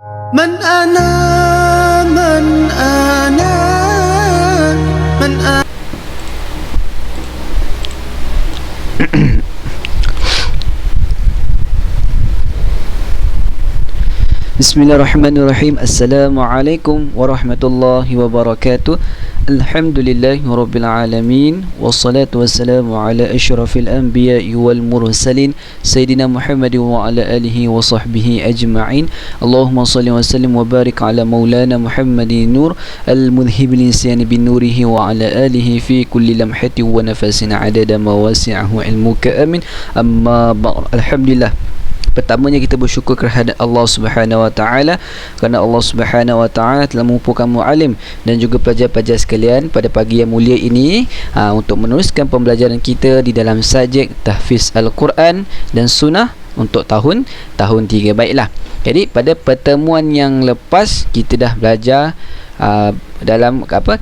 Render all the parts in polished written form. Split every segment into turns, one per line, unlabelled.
من أنا من أنا من أنا
Bismillahirrahmanirrahim. Assalamualaikum warahmatullahi wabarakatuh. Alhamdulillahirabbil alamin wassalatu wassalamu ala asyrafil anbiya'i wal mursalin sayyidina Muhammadin wa ala alihi wa sahbihi ajma'in. Allahumma shalli wa sallim wa barik ala maulana Muhammadin nur al-mudhhib lisan bin nurihi wa ala alihi fi kulli lamhatin wa nafasin adada ma wasi'ahu ilmuka amin. Amma ba'd. Alhamdulillah, pertamanya kita bersyukur kehadirat Allah Subhanahu Wa Taala kerana Allah Subhanahu Wa Taala telah mengumpulkan muallim dan juga pelajar-pelajar sekalian pada pagi yang mulia ini untuk meneruskan pembelajaran kita di dalam subjek tahfiz Al-Quran dan Sunnah untuk tahun 3. Baiklah. Jadi pada pertemuan yang lepas kita dah belajar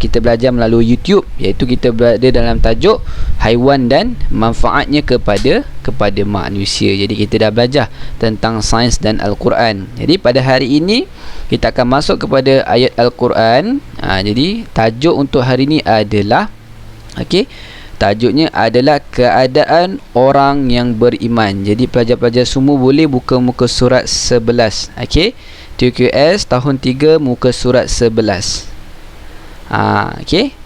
kita belajar melalui YouTube, iaitu kita berada dalam tajuk haiwan dan manfaatnya kepada manusia. Jadi kita dah belajar tentang sains dan Al-Quran. Jadi pada hari ini kita akan masuk kepada ayat Al-Quran. Jadi tajuk untuk hari ini adalah tajuknya adalah keadaan orang yang beriman. Jadi pelajar-pelajar semua boleh buka muka surat 11. TQS tahun 3 muka surat 11.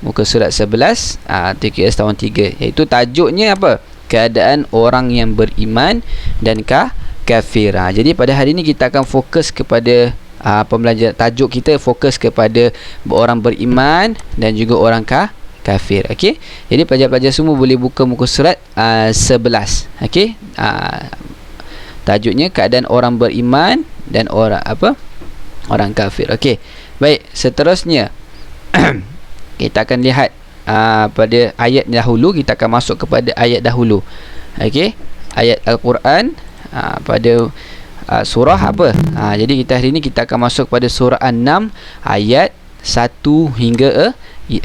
Muka surat 11 TQS tahun 3, iaitu tajuknya apa? Keadaan orang yang beriman dan kafir. Jadi pada hari ini kita akan fokus kepada pembelajaran. Tajuk kita fokus kepada orang beriman dan juga orang kafir. Jadi pelajar-pelajar semua boleh buka muka surat 11. Tajuknya keadaan orang beriman dan orang kafir. Baik, seterusnya kita akan lihat pada ayat dahulu. Kita akan masuk kepada ayat dahulu. Ayat Al-Quran pada surah apa? Jadi kita hari ini kita akan masuk pada surah An-Nam ayat 1 hingga 6.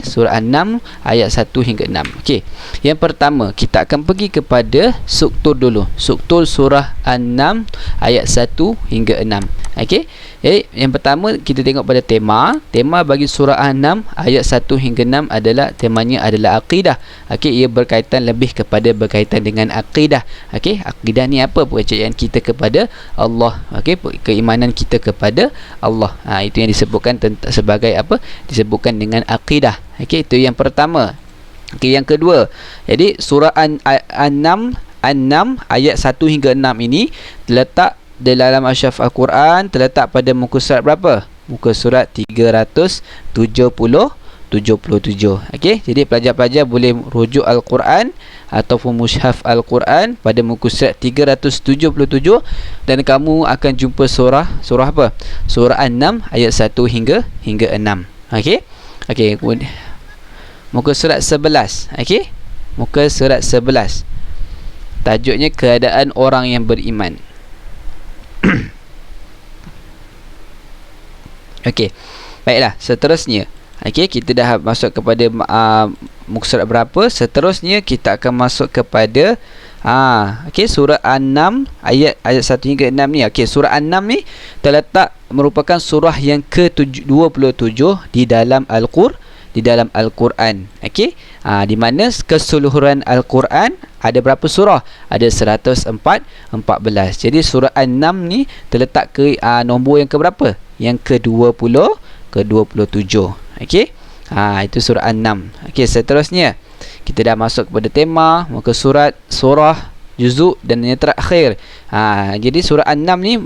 Surah An-Nam ayat 1 hingga 6. Yang pertama kita akan pergi kepada struktur dulu. Struktur surah An-Nam ayat 1 hingga 6. Jadi yang pertama kita tengok pada tema bagi surah An-Nam ayat 1 hingga 6 adalah temanya adalah akidah. Ia berkaitan dengan akidah. Akidah ni apa? Percayaan kita kepada Allah. Keimanan kita kepada Allah. Itu yang disebutkan sebagai apa? Disebutkan dengan akidah. Itu yang pertama. Yang kedua, jadi surah An-Nam ayat 1 hingga 6 ini terletak di dalam Ashraf Al-Quran, terletak pada muka surat berapa? Muka surat 377. Jadi pelajar-pelajar boleh rujuk Al-Quran ataupun mushaf Al-Quran pada muka surat 377 dan kamu akan jumpa surah apa? Surah An-Nam ayat 1 hingga 6. Muka surat 11. Muka surat 11. Tajuknya keadaan orang yang beriman. Baiklah, seterusnya kita dah masuk kepada muka surat berapa? Seterusnya kita akan masuk kepada surah An-Nam ayat 1 hingga 6 ni. Surah An-Nam ni terletak merupakan surah yang ke-27 di dalam Al-Quran. Di mana keseluruhan Al-Quran ada berapa surah? Ada 114. Jadi surah An-Nam ni terletak ke nombor yang ke berapa? Yang ke-27. Itu surah An-Nam. Seterusnya kita dah masuk kepada tema, muka surat, surah, juzuk dan yang terakhir. Jadi surah An-Nam ni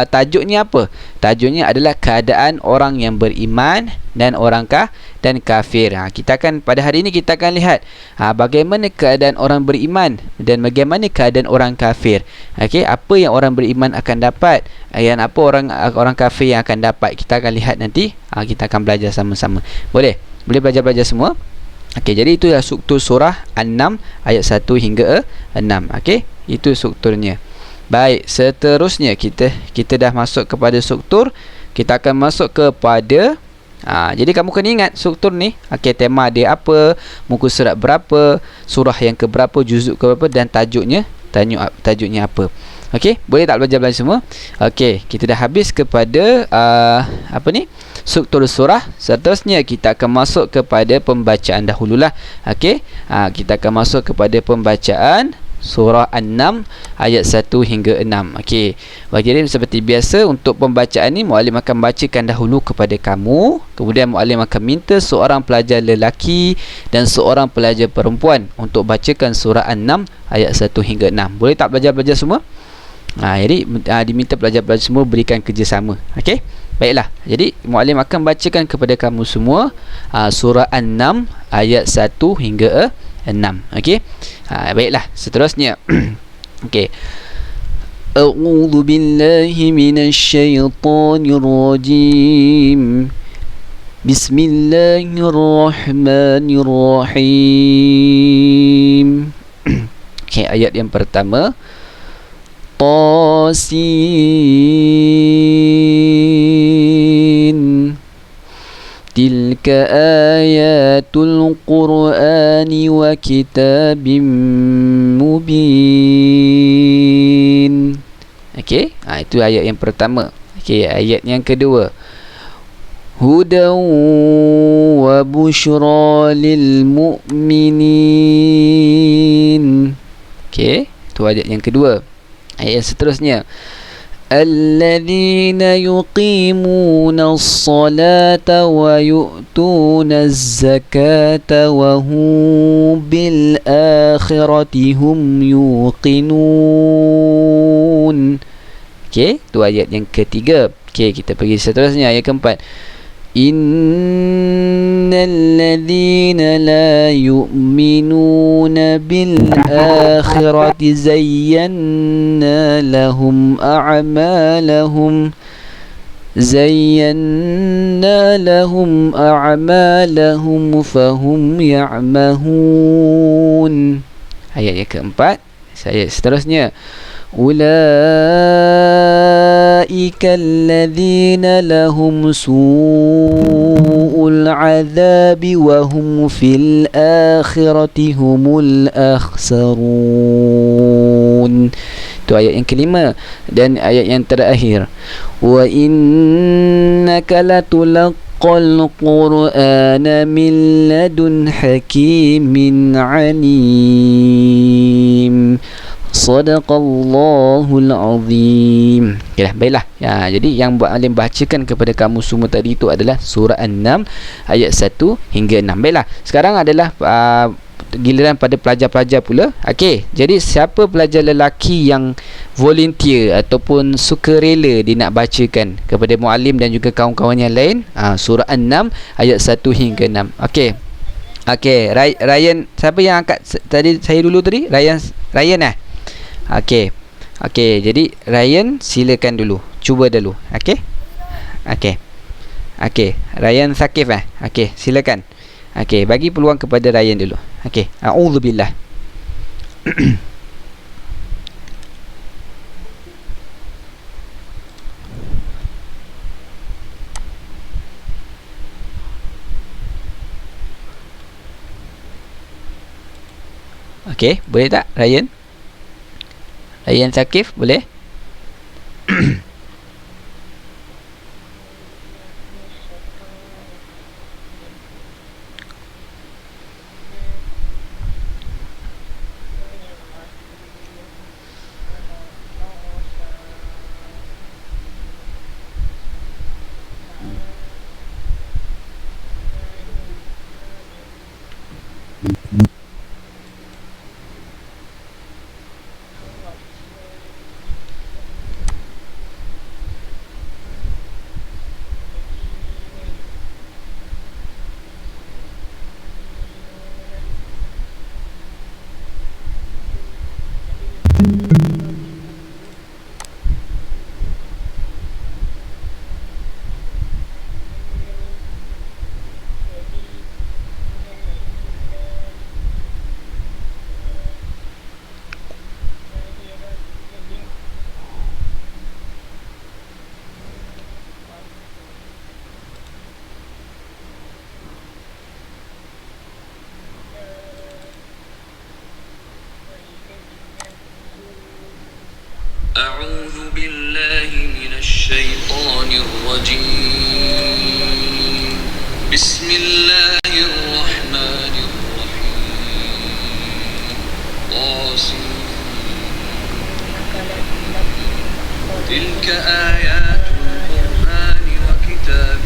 tajuknya apa? Tajuknya adalah keadaan orang yang beriman dan orang kafir. Kita akan pada hari ini kita akan lihat bagaimana keadaan orang beriman dan bagaimana keadaan orang kafir. Apa yang orang beriman akan dapat, yang apa orang kafir yang akan dapat, kita akan lihat nanti. Kita akan belajar sama-sama. Boleh belajar semua. Jadi itu struktur surah An-Nam ayat 1 hingga 6. Itu strukturnya. Baik, seterusnya kita dah masuk kepada struktur. Kita akan masuk kepada jadi kamu kena ingat struktur ni. Tema dia apa, muka surat berapa, surah yang ke berapa, juzuk ke berapa dan tajuknya apa. Okey, boleh tak belajar semua? Okey, kita dah habis kepada struktur surah. Seterusnya kita akan masuk kepada pembacaan dahululah. Okey, kita akan masuk kepada pembacaan surah An-Naml ayat 1 hingga 6. Okey. Jadi seperti biasa untuk pembacaan ni muallim akan bacakan dahulu kepada kamu, kemudian muallim akan minta seorang pelajar lelaki dan seorang pelajar perempuan untuk bacakan surah An-Naml ayat 1 hingga 6. Boleh tak belajar semua? Jadi diminta pelajar-pelajar semua berikan kerjasama. Okey. Baiklah. Jadi muallim akan bacakan kepada kamu semua surah An-Naml ayat 1 hingga 6. Okey. Baiklah, seterusnya. Okey. A'udzu billahi minasyaitonir rajim. Bismillahirrahmanirrahim. Okey, ayat yang pertama. Tasin. Tilka ayatul Qur'ani wa kitabim mubin. Okey, itu ayat yang pertama. Okey, ayat yang kedua. Hudan wa busyra lil mu'minin. Okey, itu ayat yang kedua. Ayat yang seterusnya. الذين يقيمون الصلاة ويؤتون الزكاة وهم بالآخرة هم يوقنون. Okey, itu ayat yang ketiga. Okey, kita pergi seterusnya ayat keempat. Innal ladzina la yu'minuna bil akhirati zayyana lahum a'malahum fahum ya'mahun. Ayat yang keempat. Ayat seterusnya. Ulaika alladhina lahum su'ul 'adzabi wa hum fil akhirati humul akhsarun. Itu ayat yang kelima. Dan ayat yang terakhir. Wa innaka latulaqqal qur'ana min ladun hakimin 'alim. Sadaqallahul azim. Okeylah, baiklah. Jadi yang muallim bacakan kepada kamu semua tadi itu adalah surah An-Naml ayat 1 hingga 6. Baiklah. Sekarang adalah giliran pada pelajar-pelajar pula. Okey. Jadi siapa pelajar lelaki yang volunteer ataupun sukarela dia nak bacakan kepada muallim dan juga kawan-kawan yang lain surah An-Naml ayat 1 hingga 6. Okey. Okey, Ryan, siapa yang angkat tadi saya dulu tadi? Ryan. Okey. Okey, jadi Ryan silakan dulu. Cuba dulu. Okey. Okey. Okey, Ryan Sakif Okey, silakan. Okey, bagi peluang kepada Ryan dulu. Okey. A'udzubillah. Okey, boleh tak Ryan? Ryan Sakif, boleh?
الرجيم بسم الله الرحمن الرحيم طاسم تلك آيات القرآن وكتاب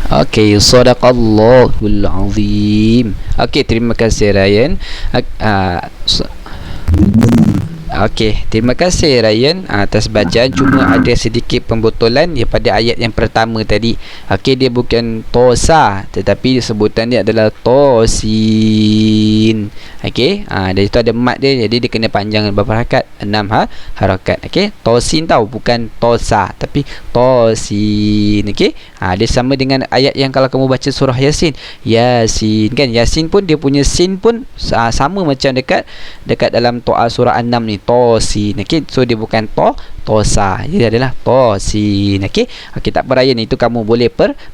Okey, sadaqallahul azim. Okey, terima kasih Ryan. Okey, terima kasih Ryan atas bacaan. Cuma ada sedikit pembotolan daripada ayat yang pertama tadi. Okey, dia bukan tosa tetapi sebutan dia adalah tosin. Okey, dari itu ada mat dia, jadi dia kena panjang berapa harakat? 6 harakat. Okey, tosin tahu, bukan tosa tapi tosin. Okey, dia sama dengan ayat yang kalau kamu baca surah Yasin. Yasin kan, Yasin pun dia punya sin pun sama macam dekat dalam surah An-Nam ni, tosin. Okey, so dia bukan tosa, dia adalah tosin. Okey, tak apa Ryan, itu kamu boleh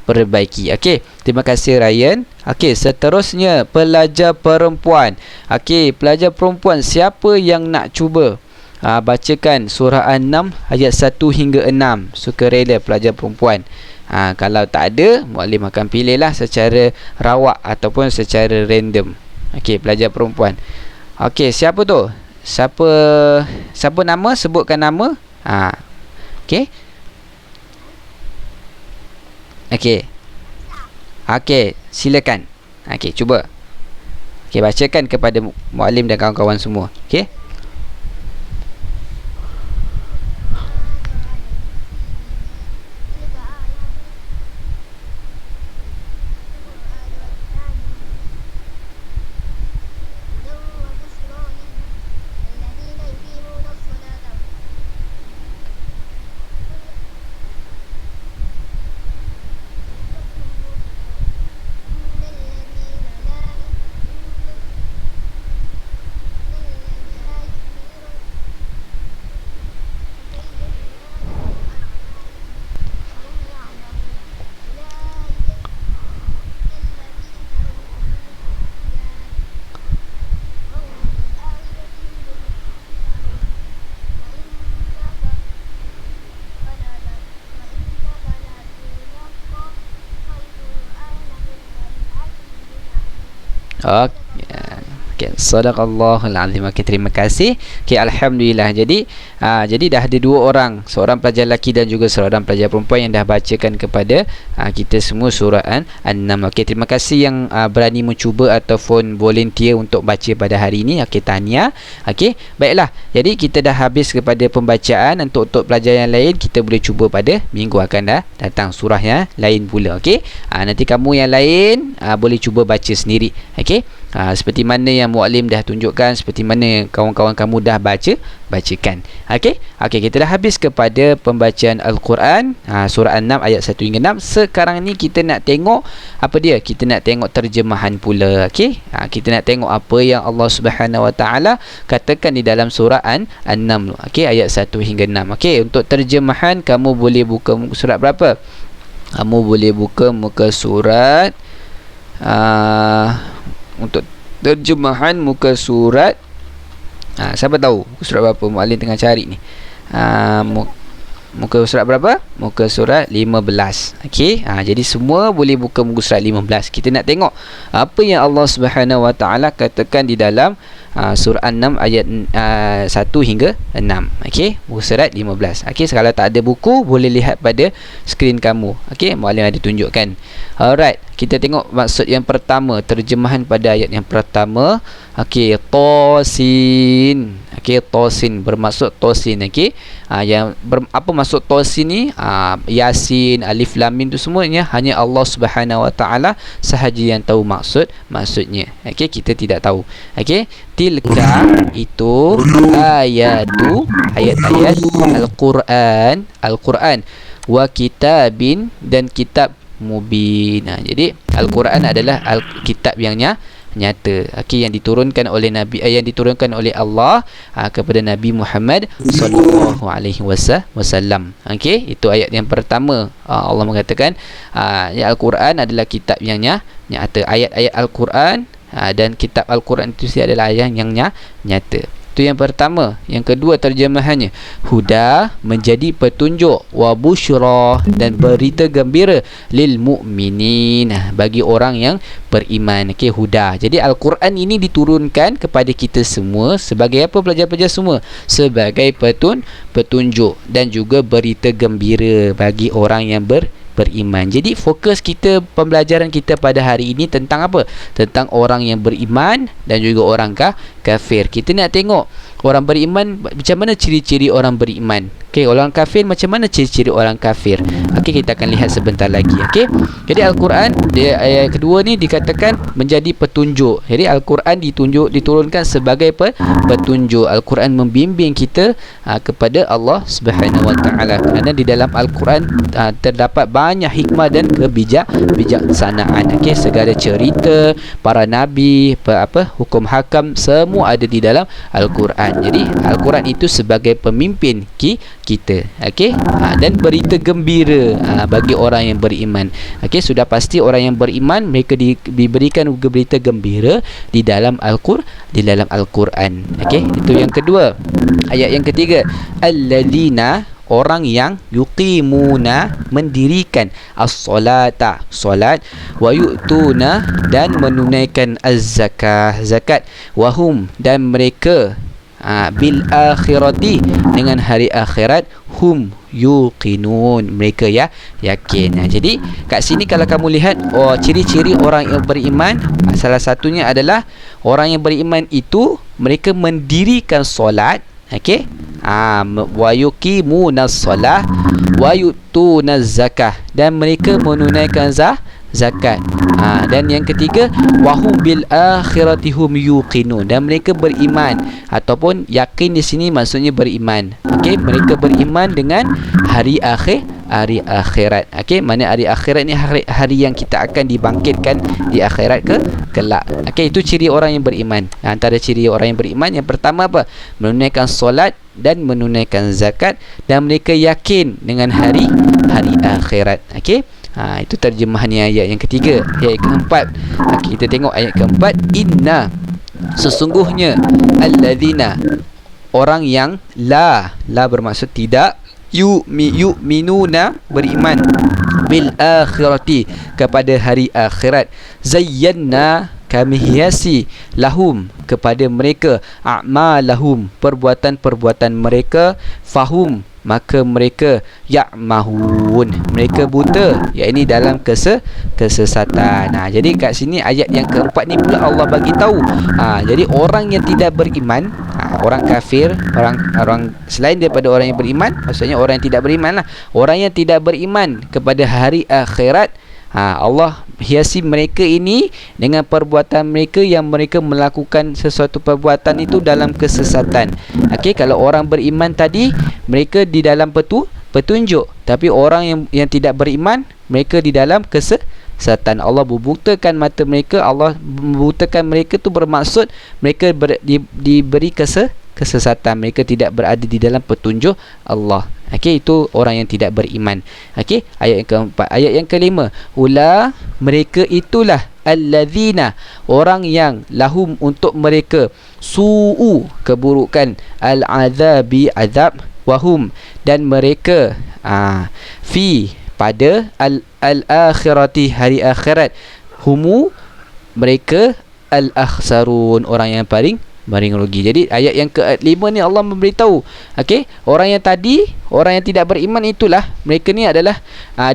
perbaiki. Okey, terima kasih Ryan. Okey, seterusnya pelajar perempuan. Okey, pelajar perempuan, siapa yang nak cuba bacakan surah An-Nam ayat 1 hingga 6? Sukarela pelajar perempuan. Kalau tak ada, muallim akan pilihlah secara rawak ataupun secara random. Okey, pelajar perempuan. Okey, siapa tu? Siapa nama? Sebutkan nama. Okey. Okey, silakan. Okey, cuba. Okey, bacakan kepada muallim dan kawan-kawan semua. Okey. Okey, sadaqallahul azim. Okey, terima kasih. Okey, alhamdulillah. Jadi dah ada 2 orang, seorang pelajar lelaki dan juga seorang pelajar perempuan yang dah bacakan kepada kita semua surah An-Nam. Okey, terima kasih yang berani mencuba ataupun volunteer untuk baca pada hari ini. Okey, tahniah. Okey, baiklah. Jadi kita dah habis kepada pembacaan. Untuk pelajar yang lain, kita boleh cuba pada minggu akan datang surah yang lain pula. Okey, nanti kamu yang lain boleh cuba baca sendiri. Okey, seperti mana yang muallim dah tunjukkan, seperti mana kawan-kawan kamu dah bacakan. Okey, kita dah habis kepada pembacaan Al-Quran, surah An-Nam ayat 1 hingga 6. Sekarang ni kita nak tengok apa dia? Kita nak tengok terjemahan pula. Okey, kita nak tengok apa yang Allah Subhanahu Wa Taala katakan di dalam surah An-Nam. Okey, ayat 1 hingga 6. Okey, untuk terjemahan kamu boleh buka muka surat berapa? Kamu boleh buka muka surat untuk terjemahan muka surat, siapa tahu muka surat berapa? Muallim tengah cari ni. Muka surat berapa? Muka surat 15. Okey, jadi semua boleh buka muka surat 15. Kita nak tengok apa yang Allah Subhanahu Wa Taala katakan di dalam surah An-Nam ayat 1 hingga 6. Okey, muka surat 15. Okey, kalau tak ada buku boleh lihat pada skrin kamu. Okey, muallim ada tunjukkan. Alright, kita tengok maksud yang pertama, terjemahan pada ayat yang pertama. Okey, tosin. Okey, tosin bermaksud tosin. Okey, apa maksud tosin ni? Yasin, alif lam mim tu semuanya hanya Allah Subhanahu Wa Taala sahaja yang tahu maksudnya. Okey, kita tidak tahu. Okey, tilka itu ayat-ayat Al-Quran wa kitabin dan kitab mubin. Jadi Al-Quran adalah kitab yang nyata. Okey, yang diturunkan oleh Nabi, yang diturunkan oleh Allah kepada Nabi Muhammad sallallahu alaihi wasallam. Okey, itu ayat yang pertama. Allah mengatakan Al-Quran adalah kitab yang nyata. Ayat-ayat Al-Quran dan kitab Al-Quran itu adalah ayat yang nyata. Itu yang pertama. Yang kedua terjemahannya, huda menjadi petunjuk, wa busyra dan berita gembira, lil mu'minin bagi orang yang beriman. Okey, huda. Jadi Al-Quran ini diturunkan kepada kita semua sebagai apa, pelajar-pelajar semua? Sebagai petunjuk dan juga berita gembira bagi orang yang beriman. Jadi fokus kita, pembelajaran kita pada hari ini tentang apa? Tentang orang yang beriman dan juga orang kafir. Kita nak tengok orang beriman, macam mana ciri-ciri orang beriman. Okey, orang kafir macam mana ciri-ciri orang kafir. Okey, kita akan lihat sebentar lagi. Okey. Jadi Al-Quran dia, ayat kedua ni dikatakan menjadi petunjuk. Jadi Al-Quran diturunkan sebagai petunjuk. Al-Quran membimbing kita kepada Allah Subhanahu Wa Taala. Kerana di dalam Al-Quran terdapat banyak hikmah dan kebijaksanaan. Okey, segala cerita para nabi, hukum hakam semua ada di dalam Al-Quran. Jadi Al-Quran itu sebagai pemimpin kita. Okey, dan berita gembira bagi orang yang beriman. Okey, sudah pasti orang yang beriman mereka diberikan berita gembira di dalam Al-Quran. Okey, itu yang kedua. Ayat yang ketiga, alladzina, orang yang yuqimuna mendirikan as-solata, solat, wa yu'tuna dan menunaikan az-zakah, zakat, wahum dan mereka bil akhirati dengan hari akhirat, hum yuqinun mereka yakin. Jadi kat sini kalau kamu lihat ciri-ciri orang yang beriman, salah satunya adalah orang yang beriman itu mereka mendirikan solat. Okey, wa yuqimunas solah wa yu'tunaz zakah dan mereka menunaikan zakat. Dan yang ketiga, wahum bil akhirati hum yuqinun dan mereka beriman, ataupun yakin di sini maksudnya beriman. Okey, mereka beriman dengan hari akhirat. Okey, mana hari akhirat ni hari yang kita akan dibangkitkan di akhirat kelak. Okey, itu ciri orang yang beriman. Antara ciri orang yang beriman yang pertama apa? Menunaikan solat dan menunaikan zakat dan mereka yakin dengan hari akhirat. Okey. Itu terjemahannya ayat yang ketiga. Ayat keempat, kita tengok ayat keempat, inna sesungguhnya, alladzina orang yang la bermaksud tidak, yu'minuna beriman, bil akhirati kepada hari akhirat, zayyanna kami hiasi, lahum kepada mereka, a'malahum perbuatan-perbuatan mereka, fahum maka mereka ya'mahun mereka buta, yakni dalam kesesatan. Jadi kat sini ayat yang keempat ni pula Allah bagi tahu. Jadi orang yang tidak beriman, orang kafir, orang selain daripada orang yang beriman, maksudnya orang yang tidak beriman lah, orang yang tidak beriman kepada hari akhirat, Allah hiasi mereka ini dengan perbuatan mereka yang mereka melakukan sesuatu perbuatan itu dalam kesesatan. Okey, kalau orang beriman tadi mereka di dalam petunjuk, tapi orang yang tidak beriman mereka di dalam kesesatan. Allah membutakan mata mereka. Allah membutakan mereka tu bermaksud mereka diberi kesesatan, mereka tidak berada di dalam petunjuk Allah. Okey, itu orang yang tidak beriman. Okey, ayat yang keempat. Ayat yang kelima, ula mereka itulah alladzina orang yang lahum untuk mereka su'u keburukan, al-azabi azab, wahum dan mereka fi pada al-akhirati hari akhirat, humu mereka al-akhsarun orang yang paling rugi. Jadi ayat yang ke-5 ni Allah memberitahu, okey, orang yang tidak beriman itulah mereka ni adalah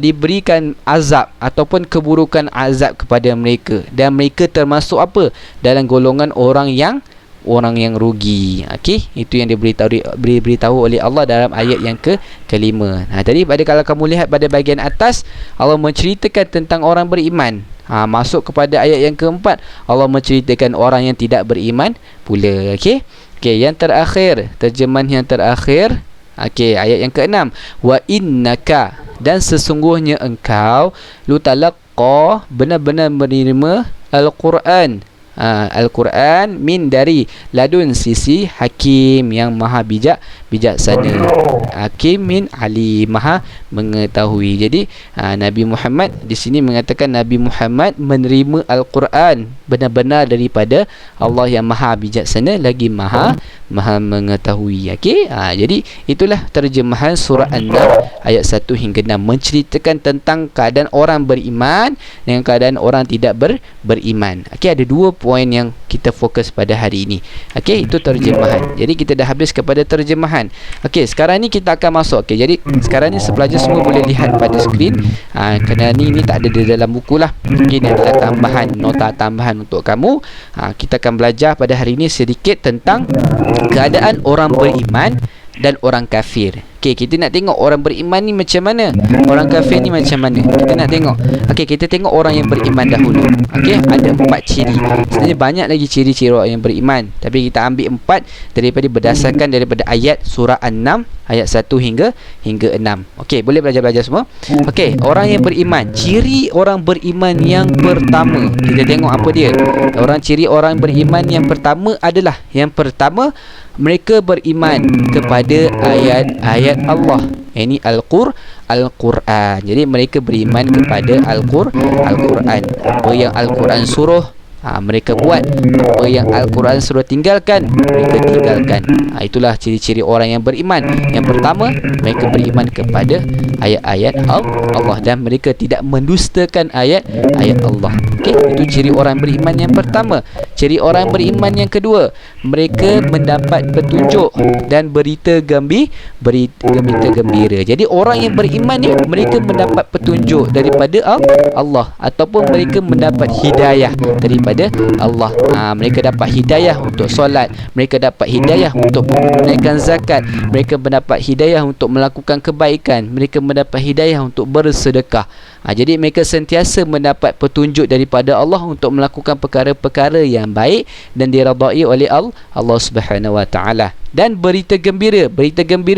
diberikan azab ataupun keburukan azab kepada mereka, dan mereka termasuk apa? Dalam golongan orang yang rugi. Okey, itu yang diberitahu oleh Allah dalam ayat yang ke-5. Tadi kalau kamu lihat pada bahagian atas, Allah menceritakan tentang orang beriman. Masuk kepada ayat yang keempat, Allah menceritakan orang yang tidak beriman pula. Okey, yang terakhir, terjemahan yang terakhir. Okey, ayat yang ke-6, wa innaka dan sesungguhnya engkau lutalaqqa benar-benar menerima Al-Quran, Al-Quran min dari ladun sisi hakim yang maha bijak bijaksana. Hakimin alim, maha mengetahui. Jadi Nabi Muhammad di sini mengatakan Nabi Muhammad menerima Al-Quran benar-benar daripada Allah yang maha bijaksana lagi maha mengetahui. Okey, jadi itulah terjemahan surah An-Nahl ayat 1 hingga 6, menceritakan tentang keadaan orang beriman dengan keadaan orang tidak beriman. Okey, ada 2 poin yang kita fokus pada hari ini. Okey, itu terjemahan. Jadi kita dah habis kepada terjemahan. Okey, sekarang ni kita akan masuk. Okey, jadi sekarang ni pelajar semua boleh lihat pada skrin. Kerana ni tak ada di dalam buku lah. Mungkin adalah tambahan, nota tambahan untuk kamu. Kita akan belajar pada hari ini sedikit tentang keadaan orang beriman dan orang kafir. Okey, kita nak tengok orang beriman ni macam mana, orang kafir ni macam mana. Kita nak tengok. Okey, kita tengok orang yang beriman dahulu. Okey, ada 4 ciri. Sebenarnya banyak lagi ciri-ciri orang yang beriman, tapi kita ambil 4 berdasarkan daripada ayat surah An-Nahl ayat 1 hingga 6. Okey, boleh belajar semua. Okey, orang yang beriman. Ciri orang beriman yang pertama, kita tengok apa dia. Ciri orang beriman yang pertama adalah, yang pertama, mereka beriman kepada ayat-ayat Allah. Ini Al-Quran. Jadi mereka beriman kepada Al-Quran. Apa yang Al-Quran suruh, mereka buat. Apa yang Al-Quran suruh tinggalkan, mereka tinggalkan. Itulah ciri-ciri orang yang beriman. Yang pertama, mereka beriman kepada ayat-ayat Allah dan mereka tidak mendustakan ayat-ayat Allah. Okey, itu ciri orang beriman yang pertama. Ciri orang beriman yang kedua, mereka mendapat petunjuk dan berita gembira. Jadi orang yang beriman ni, mereka mendapat petunjuk daripada Allah, ataupun mereka mendapat hidayah daripada Allah. Mereka dapat hidayah untuk solat, mereka dapat hidayah untuk menunaikan zakat, mereka mendapat hidayah untuk melakukan kebaikan, mereka mendapat hidayah untuk bersedekah. Jadi mereka sentiasa mendapat petunjuk daripada Allah untuk melakukan perkara-perkara yang baik dan diredai oleh Allah Subhanahu Wa Taala. Dan berita gembira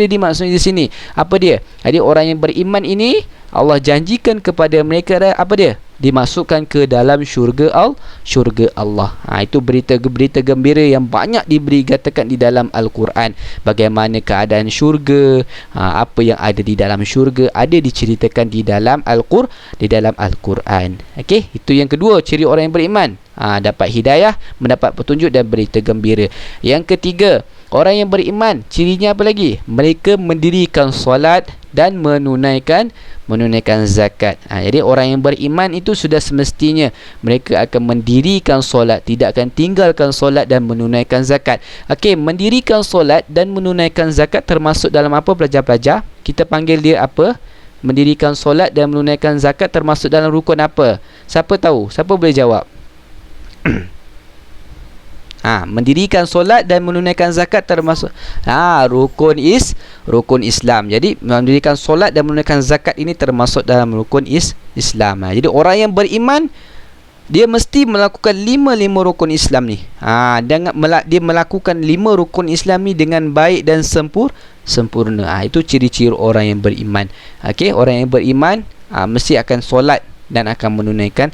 dimaksudnya di sini apa dia? Jadi orang yang beriman ini, Allah janjikan kepada mereka apa dia? Dimasukkan ke dalam syurga Allah. Itu berita gembira yang banyak katakan di dalam Al-Quran. Bagaimana keadaan syurga, apa yang ada di dalam syurga ada diceritakan di dalam Al-Quran. Okey, itu yang kedua, ciri orang yang beriman. Dapat hidayah, mendapat petunjuk dan berita gembira. Yang ketiga, orang yang beriman, cirinya apa lagi? Mereka mendirikan solat dan menunaikan zakat. Jadi orang yang beriman itu sudah semestinya mereka akan mendirikan solat, tidak akan tinggalkan solat dan menunaikan zakat. Okey, mendirikan solat dan menunaikan zakat termasuk dalam apa, pelajar-pelajar? Kita panggil dia apa? Mendirikan solat dan menunaikan zakat termasuk dalam rukun apa? Siapa tahu? Siapa boleh jawab? Mendirikan solat dan menunaikan zakat termasuk rukun Islam. Jadi mendirikan solat dan menunaikan zakat ini termasuk dalam rukun Islam. Jadi orang yang beriman, dia mesti melakukan 5 rukun Islam ni. Dia melakukan 5 rukun Islam ni dengan baik dan sempurna. Itu ciri-ciri orang yang beriman. Okey, orang yang beriman mesti akan solat dan akan menunaikan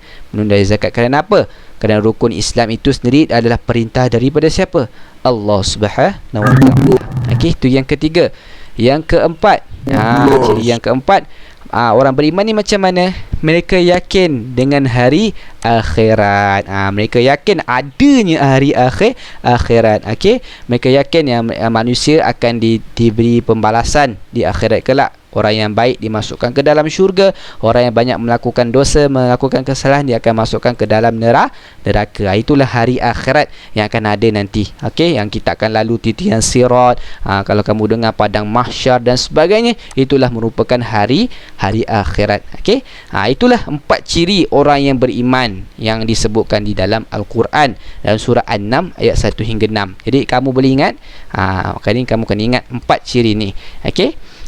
zakat. Kerana apa? Kerana rukun Islam itu sendiri adalah perintah daripada siapa? Allah Subhanahu Wa Taala. Okey, itu yang ketiga. Yang keempat, ciri yang keempat, orang beriman ni macam mana? Mereka yakin dengan hari akhirat. Mereka yakin adanya hari akhirat. Okey, mereka yakin yang manusia akan diberi pembalasan di akhirat kelak. Orang yang baik dimasukkan ke dalam syurga, orang yang banyak melakukan dosa, melakukan kesalahan, dia akan masukkan ke dalam neraka. Itulah hari akhirat yang akan ada nanti. Okey, yang kita akan lalu titian sirat. Kalau kamu dengar padang mahsyar dan sebagainya, itulah merupakan hari akhirat. Okey, itulah 4 ciri orang yang beriman yang disebutkan di dalam Al-Quran dalam surah An-Nahl ayat 1 hingga 6. Jadi kamu boleh ingat, kali ini kamu kena ingat 4 ciri ni.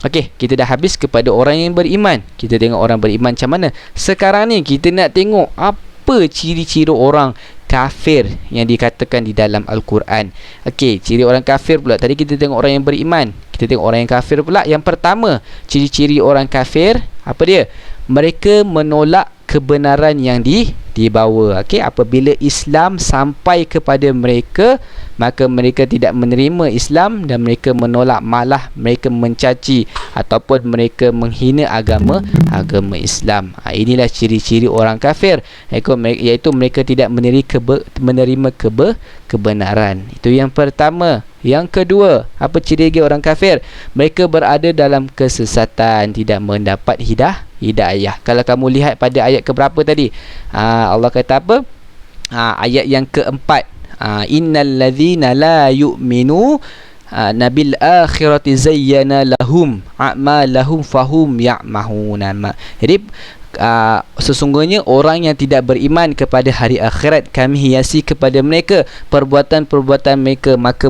Okey, kita dah habis kepada orang yang beriman. Kita tengok orang beriman macam mana. Sekarang ni kita nak tengok apa ciri-ciri orang kafir yang dikatakan di dalam Al-Quran. Okey, ciri orang kafir pula. Tadi kita tengok orang yang beriman, kita tengok orang yang kafir pula. Yang pertama, ciri-ciri orang kafir apa dia? Mereka menolak kebenaran yang dibawa. Okey, apabila Islam sampai kepada mereka, maka mereka tidak menerima Islam dan mereka menolak, malah mereka mencaci ataupun mereka menghina agama Islam. Inilah ciri-ciri orang kafir, iaitu mereka tidak menerima kebenaran. Itu yang pertama. Yang kedua, apa ciri orang kafir? Mereka berada dalam kesesatan, tidak mendapat hidayah. Kalau kamu lihat pada ayat keberapa tadi, Allah kata apa? Ayat yang keempat, innal ladzina la yu'minu nabil akhirati zayyana lahum a'malahum fahum ya'mahuna. Jadi sesungguhnya orang yang tidak beriman kepada hari akhirat, kami hiasi kepada mereka perbuatan-perbuatan mereka, maka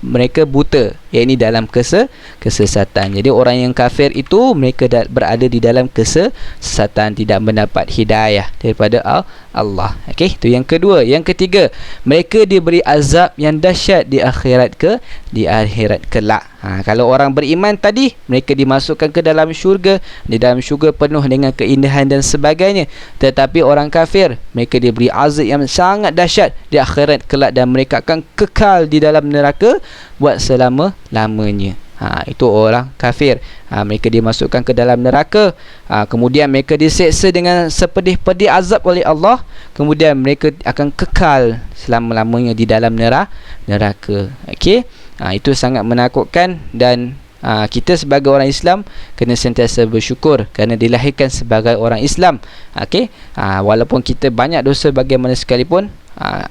mereka buta, yakni dalam kesesatan. Jadi orang yang kafir itu mereka berada di dalam kesesatan, tidak mendapat hidayah daripada Allah. Okey, itu yang kedua. Yang ketiga, mereka diberi azab yang dahsyat di akhirat kelak. Kalau orang beriman tadi, mereka dimasukkan ke dalam syurga, di dalam syurga penuh dengan keindahan dan sebagainya. Tetapi orang kafir, mereka diberi azab yang sangat dahsyat di akhirat kelak, dan mereka akan kekal di dalam neraka buat selama-lamanya. Itu orang kafir. Mereka dimasukkan ke dalam neraka, kemudian mereka diseksa dengan sepedih-pedih azab oleh Allah, kemudian mereka akan kekal selama-lamanya di dalam neraka. Okey, itu sangat menakutkan, dan kita sebagai orang Islam kena sentiasa bersyukur kerana dilahirkan sebagai orang Islam. Okey, walaupun kita banyak dosa bagaimana sekalipun,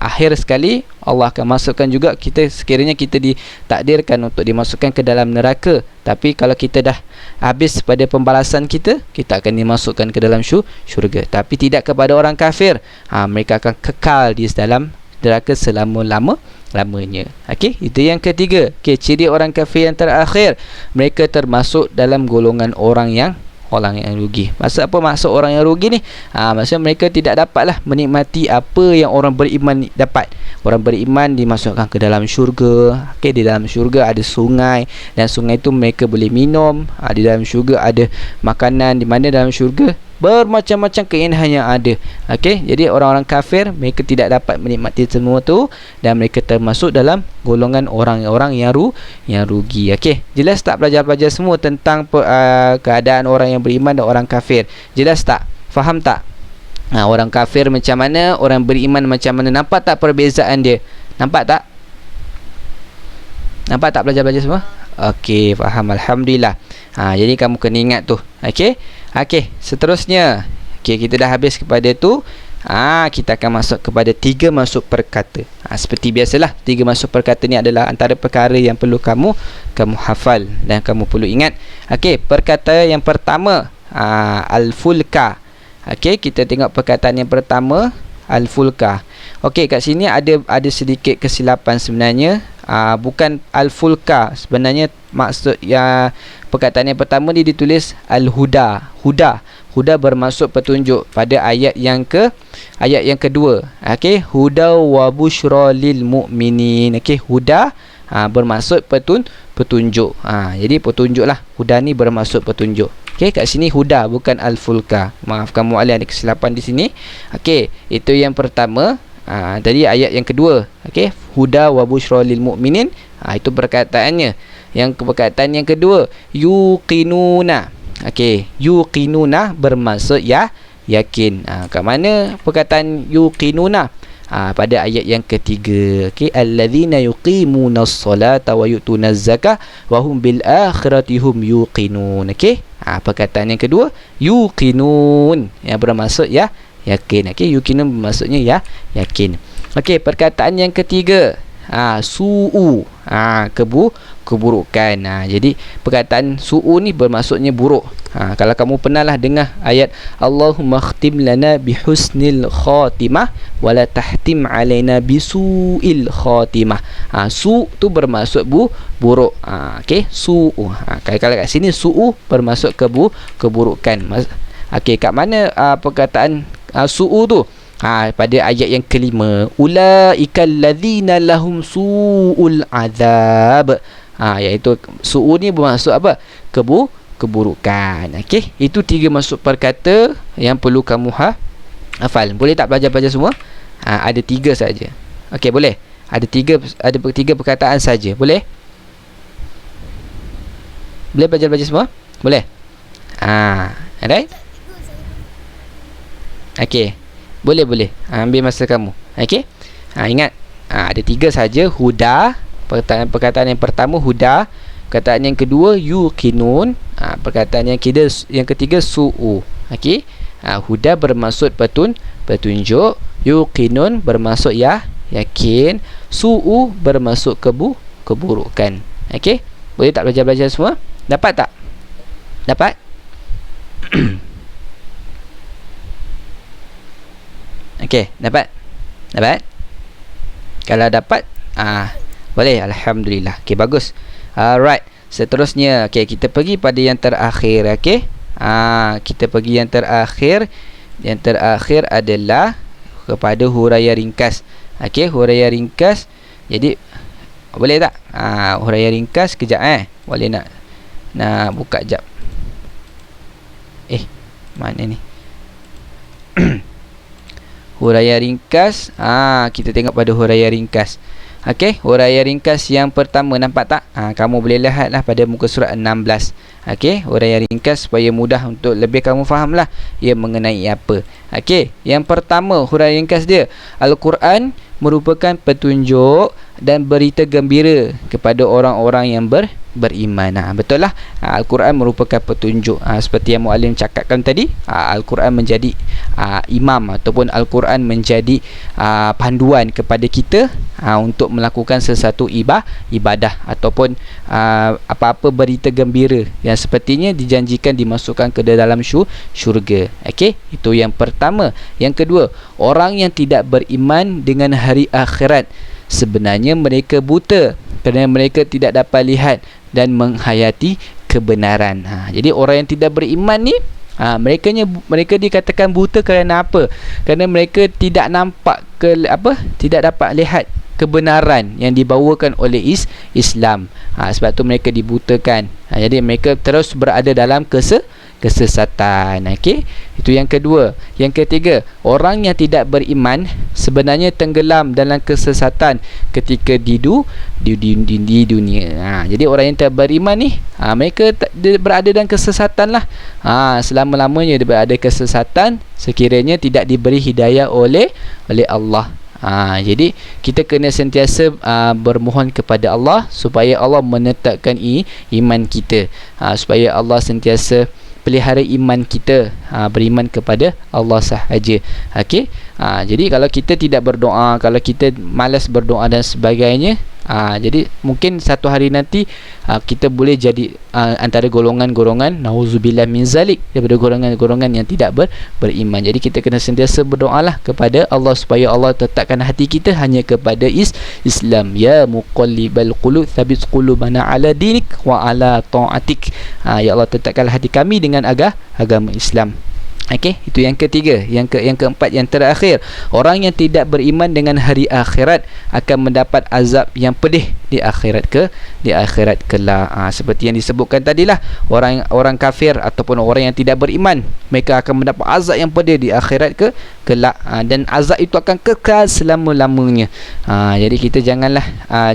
akhir sekali Allah akan masukkan juga kita, sekiranya kita ditakdirkan untuk dimasukkan ke dalam neraka, tapi kalau kita dah habis pada pembalasan kita akan dimasukkan ke dalam syurga. Tapi tidak kepada orang kafir, mereka akan kekal di dalam neraka selama-lamanya. Okey, itu yang ketiga. Okey, ciri orang kafir yang terakhir, mereka termasuk dalam golongan orang yang rugi. Maksud apa maksud orang yang rugi ni? Maksud mereka tidak dapatlah menikmati apa yang orang beriman dapat. Orang beriman dimasukkan ke dalam syurga. Okey, di dalam syurga ada sungai, dan sungai itu mereka boleh minum. Di dalam syurga ada makanan, di mana dalam syurga bermacam-macam keindahan yang ada. Okey, jadi orang-orang kafir mereka tidak dapat menikmati semua tu, dan mereka termasuk dalam golongan orang-orang yang rugi. Okey, jelas tak pelajar-pelajar semua tentang keadaan orang yang beriman dan orang kafir? Jelas tak? Faham tak? Orang kafir macam mana, orang beriman macam mana? Nampak tak perbezaan dia? Nampak tak? Nampak tak pelajar-pelajar semua? Okey, faham, alhamdulillah. Jadi kamu kena ingat tu. Okey. Okey, seterusnya. Okey, kita dah habis kepada tu. Kita akan masuk kepada 3 masuk perkata. Seperti biasalah, 3 masuk perkata ni adalah antara perkara yang perlu kamu hafal dan kamu perlu ingat. Okey, perkata yang pertama, al-fulka. Okey, kita tengok perkataan yang pertama, al-fulka. Okey, kat sini ada sedikit kesilapan sebenarnya. Bukan al-fulka. Sebenarnya maksud perkataan yang pertama ni ditulis al-huda. Huda bermaksud petunjuk pada ayat yang kedua. Okey, huda wa busyra lil mu'minin. Okey, huda bermaksud petunjuk. Jadi petunjuklah. Huda ni bermaksud petunjuk. Okey, kat sini huda bukan al-fulka. Maafkan muallim, ada kesilapan di sini. Okey, itu yang pertama. Tadi ayat yang kedua. Okey, huda wa busyra lil mu'minin. Itu perkataannya. Yang perkataan yang kedua, yuqinuna. Okey, yuqinuna bermaksud yakin. Kat mana perkataan yuqinuna? Pada ayat yang ketiga. Okey, alladzina yuqimunas solata wa yu'tunaz zakah wa hum bil akhirati hum yuqinun. Okey, perkataan yang kedua, yuqinun, yang bermaksud yakin. Okey, yuqinun bermaksudnya yakin. Okey, perkataan yang ketiga, su'u, keburukan. Jadi perkataan su'u ni bermaksudnya buruk. Kalau kamu pernahlah dengar ayat Allahumma khtim lana bihusnil khatimah wala tahtim alaina bisu'il khatimah. Su' tu bermaksud buruk. Okey, su'u. Kalau kat sini su'u bermaksud keburukan. Okey, kat mana perkataan su'u tu? Pada ayat yang kelima, ulaikal ladzina lahum su'ul azab. Iaitu su'u ni bermaksud apa? Keburukan. Okey, itu 3 masuk perkata yang perlu kamu Hafal. Boleh tak belajar semua? Ada 3 saja. Okey, boleh. Ada tiga perkataan saja. Boleh? Boleh belajar semua? Boleh? Alright? Okey. Boleh. Ambil masa kamu. Okey? Ingat, ada 3 saja. Huda. Perkataan yang pertama huda. Perkataan yang kedua yuqinun. Perkataan yang ketiga su'u. Okey? Huda bermaksud petunjuk. Yuqinun bermaksud yakin. Su'u bermaksud keburukan. Okey? Boleh tak belajar semua? Dapat tak? Dapat? Okey, dapat? Kalau dapat, boleh. Alhamdulillah. Okey, bagus. Alright. Seterusnya, okey, kita pergi pada yang terakhir. Okey? Kita pergi yang terakhir. Yang terakhir adalah kepada huraian ringkas. Okey, huraian ringkas. Jadi boleh tak? Huraian ringkas kejap Boleh nak buka jap. Mana ni? Huraian ringkas. Kita tengok pada huraian ringkas. Okey, huraian ringkas yang pertama, nampak tak? Kamu boleh lihatlah pada muka surat 16. Okey, huraian ringkas supaya mudah untuk lebih kamu fahamlah ia mengenai apa. Okey, yang pertama huraian ringkas dia, Al-Quran merupakan petunjuk dan berita gembira kepada orang-orang yang beriman. Betul lah. Al-Quran merupakan petunjuk. Seperti yang Muallim cakapkan tadi, Al-Quran menjadi imam ataupun Al-Quran menjadi panduan kepada kita untuk melakukan sesuatu ibadah ataupun apa-apa berita gembira yang sepertinya dijanjikan dimasukkan ke dalam syurga. Okey, itu yang pertama. Yang kedua, orang yang tidak beriman dengan hari akhirat sebenarnya mereka buta kerana mereka tidak dapat lihat dan menghayati kebenaran. Jadi orang yang tidak beriman ni, mereka dikatakan buta kerana apa? Kerana mereka tidak nampak tidak dapat lihat kebenaran yang dibawakan oleh Islam. Sebab tu mereka dibutakan. Jadi mereka terus berada dalam kesesatan. Okey, itu yang kedua. Yang ketiga, orang yang tidak beriman sebenarnya tenggelam dalam kesesatan ketika di dunia. Jadi orang yang tidak beriman ni, mereka berada dalam kesesatan lah. Selama-lamanya dia berada kesesatan sekiranya tidak diberi hidayah oleh Allah. Jadi kita kena sentiasa bermohon kepada Allah supaya Allah menetapkan iman kita, supaya Allah sentiasa pelihara iman kita, beriman kepada Allah sahaja. Okey, jadi kalau kita tidak berdoa, kalau kita malas berdoa dan sebagainya, jadi mungkin satu hari nanti kita boleh jadi antara golongan-golongan nauzubillah min zalik, daripada golongan-golongan yang tidak beriman. Jadi kita kena sentiasa berdoalah kepada Allah supaya Allah tetapkan hati kita hanya kepada Islam. Ya muqallibal qulub tsabbit qulubana ala dinik wa ala ta'atik. Ya Allah, tetapkanlah hati kami dengan agama Islam. Okey, itu yang ketiga. Yang keempat, yang terakhir, orang yang tidak beriman dengan hari akhirat akan mendapat azab yang pedih di akhirat kelak. Seperti yang disebutkan tadilah, orang kafir ataupun orang yang tidak beriman, mereka akan mendapat azab yang pedih di akhirat kelak, dan azab itu akan kekal selama-lamanya. Jadi kita janganlah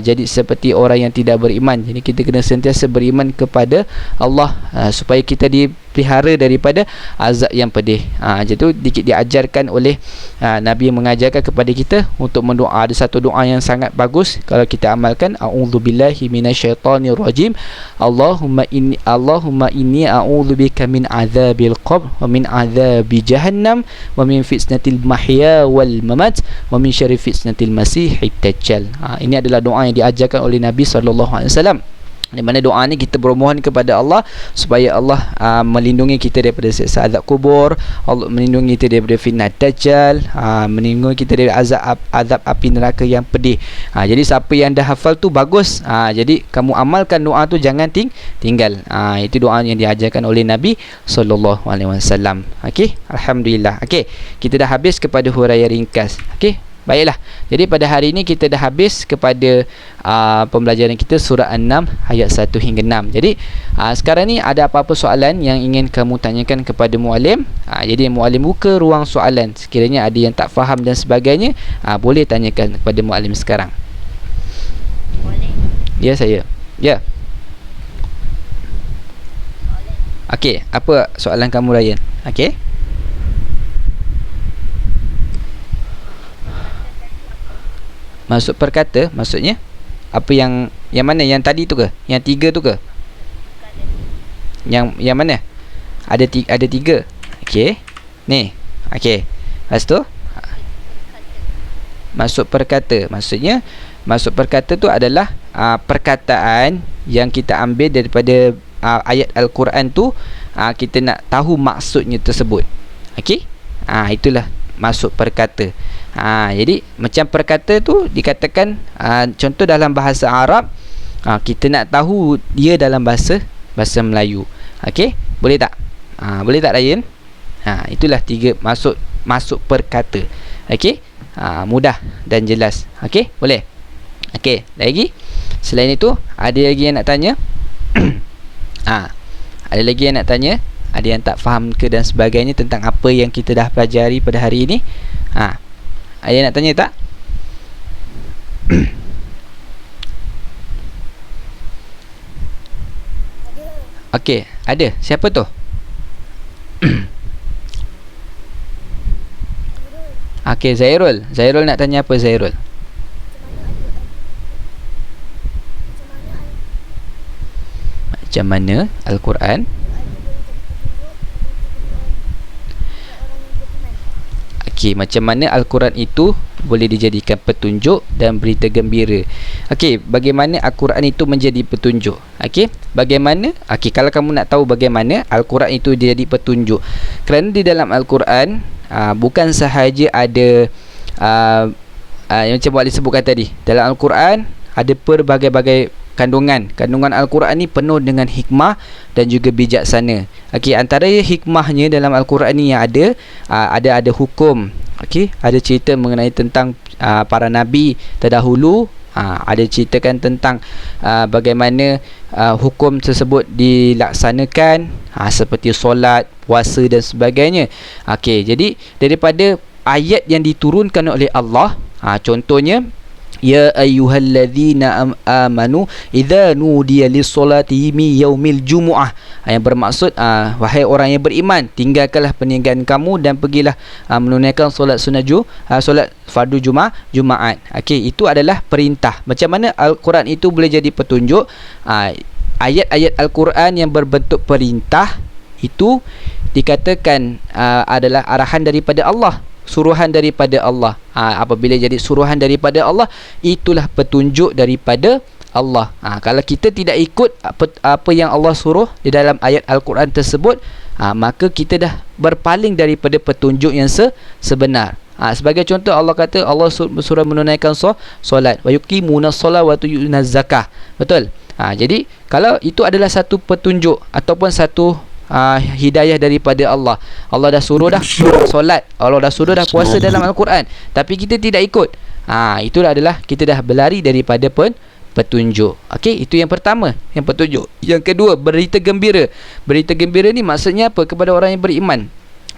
jadi seperti orang yang tidak beriman. Jadi kita kena sentiasa beriman kepada Allah, supaya kita dipelihara daripada azab yang pedih. Jadi tu diajarkan oleh Nabi mengajarkan kepada kita untuk mendoa. Ada satu doa yang sangat bagus kalau kita amalkan. A'udzubillahi minasyaitonirrajim. Allahumma inni a'udzubika min adzabil qabr wa min adzabi jahannam wa min fitnatil mahya wal mamat wa min syarri fitnatil masiihid dajjal. Ini adalah doa yang diajarkan oleh Nabi SAW. Di mana doa ni kita bermohon kepada Allah supaya Allah melindungi kita daripada siksa azab kubur, Allah melindungi kita daripada fitnah dajjal, melindungi kita dari azab api neraka yang pedih. Jadi siapa yang dah hafal tu bagus. Jadi kamu amalkan doa tu, jangan tinggal. Itu doa yang diajarkan oleh Nabi sallallahu alaihi wasallam. Okey, alhamdulillah. Okey, kita dah habis kepada huraian ringkas. Okey, Baiklah. Jadi pada hari ini kita dah habis kepada pembelajaran kita surah An-Naml ayat 1 hingga 6. Jadi sekarang ni ada apa-apa soalan yang ingin kamu tanyakan kepada muallim? Jadi muallim buka ruang soalan. Sekiranya ada yang tak faham dan sebagainya, boleh tanyakan kepada muallim sekarang.
Boleh.
Ya, saya. Ya. Okey, apa soalan kamu, Ryan? Okey. Masuk perkata maksudnya apa yang mana, yang tadi tu ke? Yang 3 tu ke? Yang mana? Ada tiga. Okey. Ni. Okey. Lepas tu masuk perkata. Maksudnya masuk perkata tu adalah perkataan yang kita ambil daripada ayat Al-Quran tu, kita nak tahu maksudnya tersebut. Okey? Itulah masuk perkata. Jadi macam perkata tu dikatakan, contoh dalam bahasa Arab, kita nak tahu dia dalam bahasa Melayu. Okey? Boleh tak? Boleh tak, Ryan? Itulah 3 masuk perkata. Okey? Mudah dan jelas. Okey? Boleh? Okey, lagi? Selain itu, ada lagi yang nak tanya? Ada lagi yang nak tanya? Ada yang tak faham ke dan sebagainya tentang apa yang kita dah pelajari pada hari ini? Ada yang nak tanya tak? Okey, ada. Siapa tu? Okey, Zairul. Zairul nak tanya apa, Zairul? Macam mana Al-Quran macam mana Al-Quran itu boleh dijadikan petunjuk dan berita gembira. Okey, bagaimana Al-Quran itu menjadi petunjuk? Okey, bagaimana? Okey, kalau kamu nak tahu bagaimana Al-Quran itu jadi petunjuk, kerana di dalam Al-Quran bukan sahaja ada yang macam Wali sebutkan tadi, dalam Al-Quran ada pelbagai-bagai kandungan Al-Quran ni penuh dengan hikmah dan juga bijaksana. Okey, antara hikmahnya dalam Al-Quran ni yang ada hukum. Okey, ada cerita mengenai tentang para nabi terdahulu, ada ceritakan tentang bagaimana hukum tersebut dilaksanakan, seperti solat, puasa dan sebagainya. Okey, jadi daripada ayat yang diturunkan oleh Allah, contohnya ya ayyuhalladzina amanu idza nudiya lis-solati mi yaumil jumu'ah, yang bermaksud wahai orang yang beriman, tinggalkanlah perniagaan kamu dan pergilah menunaikan solat sunnah solat fardu Jumaat. Okey, itu adalah perintah. Macam mana Al-Quran itu boleh jadi petunjuk? Ayat-ayat Al-Quran yang berbentuk perintah itu dikatakan adalah arahan daripada Allah, suruhan daripada Allah. Apabila jadi suruhan daripada Allah, itulah petunjuk daripada Allah. Kalau kita tidak ikut apa yang Allah suruh di dalam ayat Al-Quran tersebut, maka kita dah berpaling daripada petunjuk yang sebenar. Sebagai contoh, Allah kata Allah suruh menunaikan solat, wa yuqimuna solat wa yu'tuna zakah. Betul? Jadi kalau itu adalah satu petunjuk ataupun satu hidayah daripada Allah. Allah dah suruh dah solat, Allah dah suruh dah puasa dalam Al-Quran, tapi kita tidak ikut. Itulah adalah kita dah berlari daripada petunjuk. Okey, itu yang pertama, yang petunjuk. Yang kedua, berita gembira. Berita gembira ni maksudnya apa? Kepada orang yang beriman.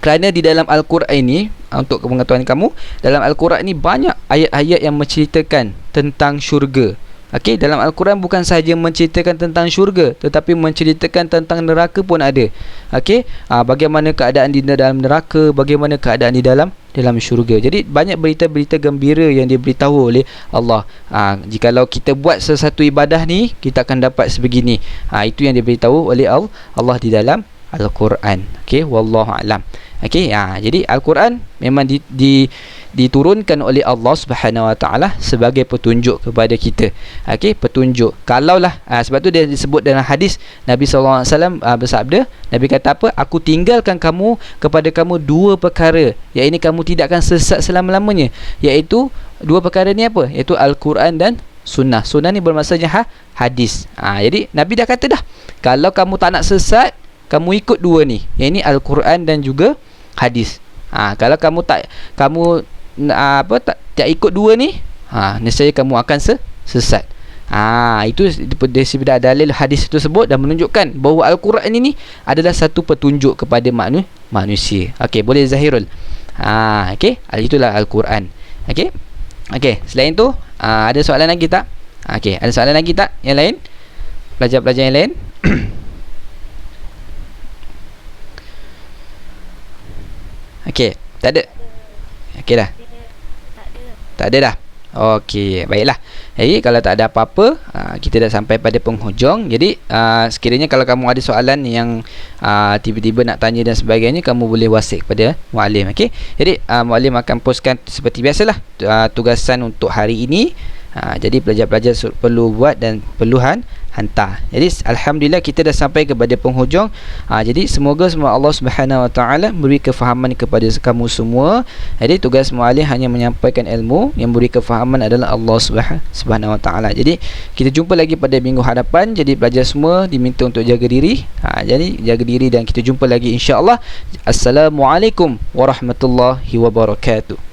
Kerana di dalam Al-Quran ini, untuk pengetahuan kamu, dalam Al-Quran ini banyak ayat-ayat yang menceritakan tentang syurga. Okey, dalam Al-Quran bukan sahaja menceritakan tentang syurga, tetapi menceritakan tentang neraka pun ada. Okey, bagaimana keadaan di dalam neraka, bagaimana keadaan di dalam syurga. Jadi banyak berita-berita gembira yang diberitahu oleh Allah. Jikalau kita buat sesuatu ibadah ni, kita akan dapat sebegini. Itu yang diberitahu oleh Allah di dalam Al-Quran. Okey, wallahu alam. Okey, jadi Al-Quran memang diturunkan oleh Allah Subhanahu Wa Taala sebagai petunjuk kepada kita. Okey, petunjuk. Kalaulah sebab tu dia disebut dalam hadis Nabi sallallahu alaihi wasallam bersabda, Nabi kata apa? Aku tinggalkan kepada kamu dua perkara, iaitu kamu tidak akan sesat selama-lamanya. Iaitu dua perkara ni apa? Iaitu Al-Quran dan Sunnah. Sunnah ni bermaksudnya hadis. Jadi Nabi dah kata dah, kalau kamu tak nak sesat, kamu ikut dua ni, iaitu Al-Quran dan juga hadis. Kalau kamu tak ikut dua ni, nescaya kamu akan sesat. Itu daripada dalil hadis tersebut dan menunjukkan bahawa Al-Quran ini adalah satu petunjuk kepada manusia. Okey, boleh Zahirul? Okey, itulah Al-Quran. Okey. Okey, selain tu ada soalan lagi tak? Okey, ada soalan lagi tak? Yang lain? Pelajar-pelajar yang lain? Okey, tak ada. Okey dah. Tak ada dah. Okey, baiklah. Jadi kalau tak ada apa-apa, kita dah sampai pada penghujung. Jadi sekiranya kalau kamu ada soalan yang tiba-tiba nak tanya dan sebagainya, kamu boleh WhatsApp kepada muallim. Okey. Jadi muallim akan postkan seperti biasalah tugasan untuk hari ini. Jadi pelajar-pelajar perlu buat dan perluhan hantar. Jadi alhamdulillah kita dah sampai kepada penghujung. Jadi semoga Allah Subhanahu Wa Taala beri kefahaman kepada kamu semua. Jadi tugas muallim hanya menyampaikan ilmu, yang beri kefahaman adalah Allah Subhanahu Wa Taala. Jadi kita jumpa lagi pada minggu hadapan. Jadi pelajar semua diminta untuk jaga diri. Jadi jaga diri dan kita jumpa lagi insya-Allah. Assalamualaikum warahmatullahi wabarakatuh.